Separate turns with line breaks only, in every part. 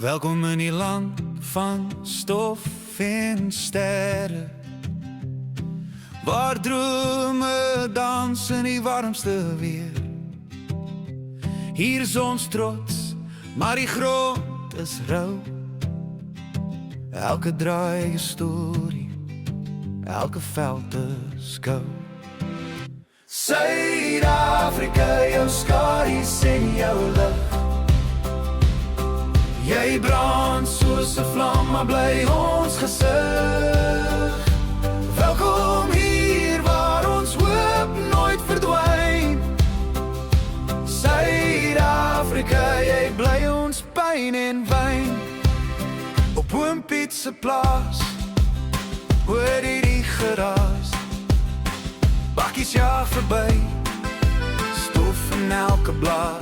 Welkom in die land van stof en sterre, waar drome dans in die warmste weer. Hier is ons trots, maar die grond is rou. Elke draai 'n storie, elke veld is gou. Suid-Afrika, jou skadu's en jou lig. Jy brand soos 'n vlam, maar bly ons gesig. Welkom hier waar ons hoop nooit verdwyn. Suid-Afrika, jy bly ons pyn en wyn. Op Oom Piet se plaas hoor jy die geraas. Bakkies jaag verby, stof in elke blaas.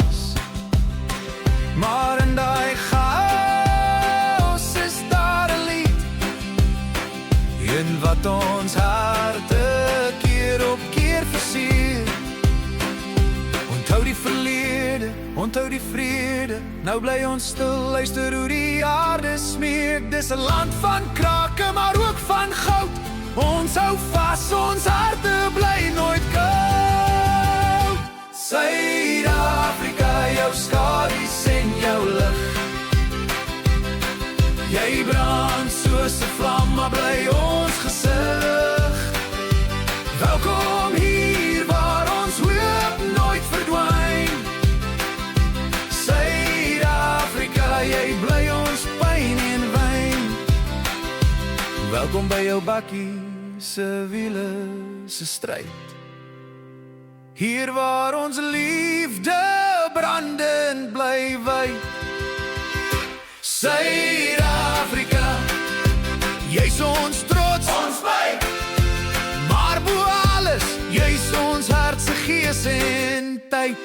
Maar in daai chaos is daar 'n lied, een wat ons harte keer op keer versier. Onthou die verlede, onthou die vrede, nou bly ons stil, luister hoe die aarde smeek. Dis 'n land van krake, maar ook van goud. Ons hou vas, ons harte bly nooit koud. Suid-Afrika, jou skadu's en jou lig. Jy brand soos 'n vlam, maar bly ons gesig. Welkom hier waar ons hoop nooit verdwyn. Suid-Afrika, jy bly ons pyn en wyn. Welkom by jou bakkie se wiele se stryd. Hier waar ons liefde brandend bly wy. Suid-Afrika, jy's ons trots, ons by. Maar bo alles, jy's ons hart se gees en tyd.